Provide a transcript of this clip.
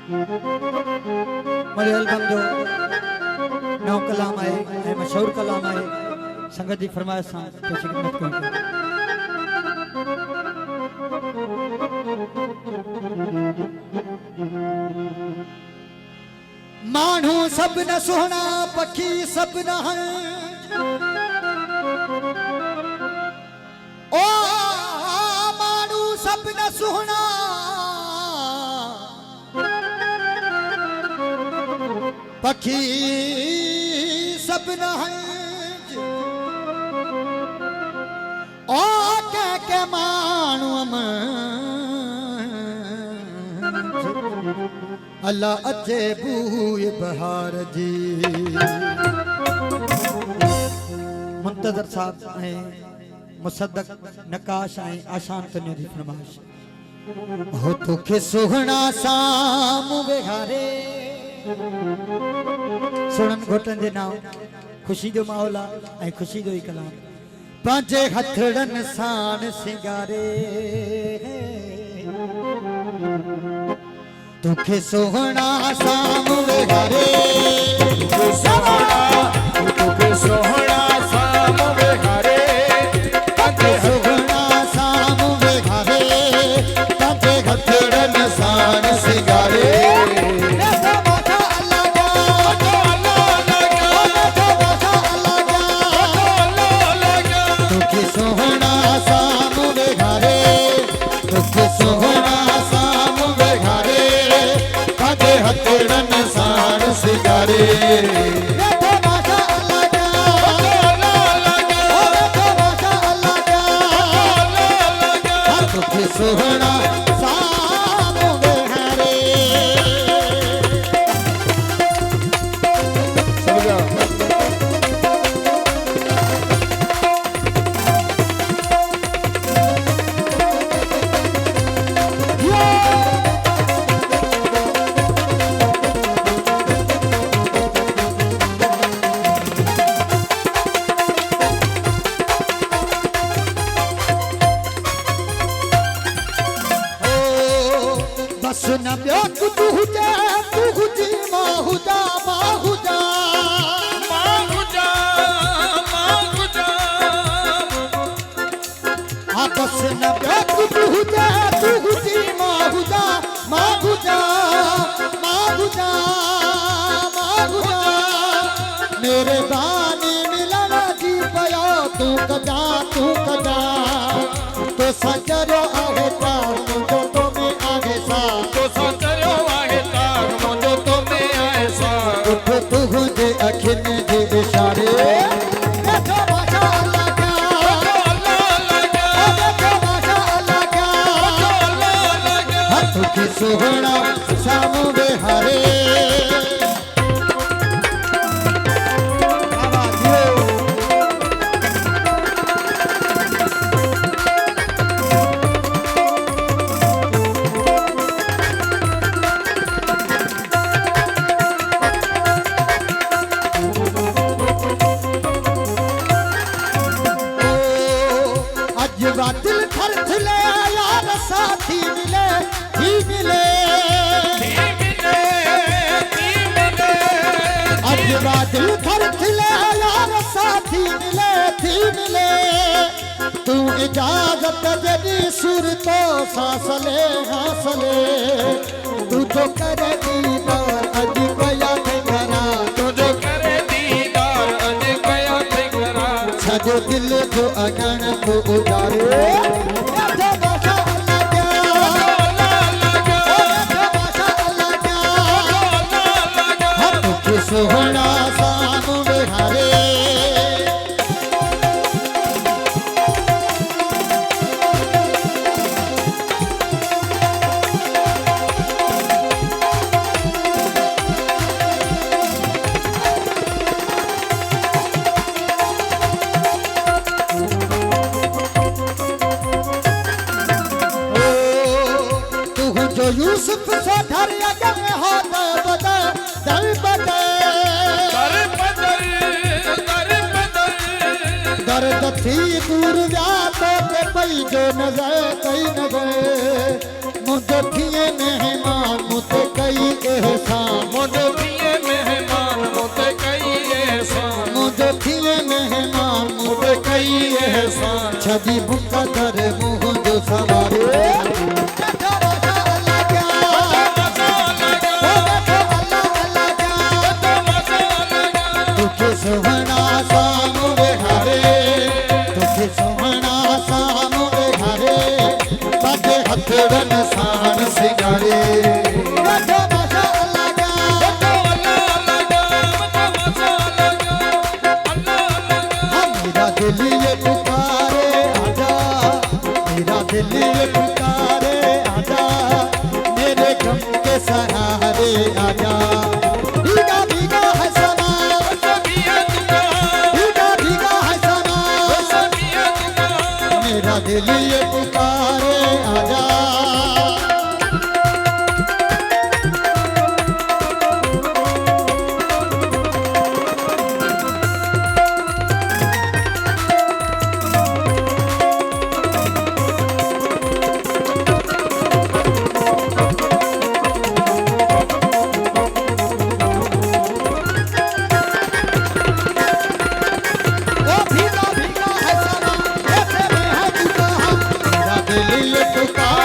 मेरे एल्बम जो नौ कलाम है मशहूर कलाम है संगत जी फरमाइश सां पेश खिदमत करूं। मानू सब न सोहना पखी सब न हंज ओ मानू सब न सोहना पखी सब न हंज ओ के मानू अल्लाह अचे बूए बहार जी। मुंतजर साहब है मुसद्दक नकाश है आशान कन्या दी फरमाइश हो तोखे सुहना साम वेहारे सुनन घोटन जे नाम खुशी जो माहौल है खुशी जो ही कलाम पंजे हथड़न सान सिंगारे तुखे सोहना साम वेहारे तुखे सोहना साम वेहारे तुखे सोहना साम वेहारे तुझे हथड़न सान सिंगारे सोहना साम वेहारे सुना ब्यो तू हुजा तू हुजी माहुजा माहुजा माहुजा माहुजा आपस न ब्यो तू हुजा तू हुजी माहुजा माहुजा माहुजा माहुजा मेरे बानी मिलना जी पया तू कदा तो सजरो आहे तार मुझो तो में आगे सा तो सजरो आहे तार मुझो तो में आए सा उठ तू हुजे अखिन जे इशारे देखो माशाअल्लाह क्या अल्लाह क्या देखो माशाअल्लाह क्या अल्लाह क्या हाथ की सुहना शाम बेहारे दिल खर्च ले यार साथी मिले ही मिले अजवा दिल खर्च ले यार साथी मिले थी मिले तू इजाजत जदी सुर तो फासले हासले तू जो करे दीदार अज गया थे घरा तू जो करे दीदार अज गया थे घरा छजो दिल जो अगन को उजारे सोहना साम वेहारे जो यूसुफ से धरिया गए हो बता दर बता दर्द थी दूर व्यातो के पई जो नजर कई न गए मुझे थिए मेहमान मुझे कई का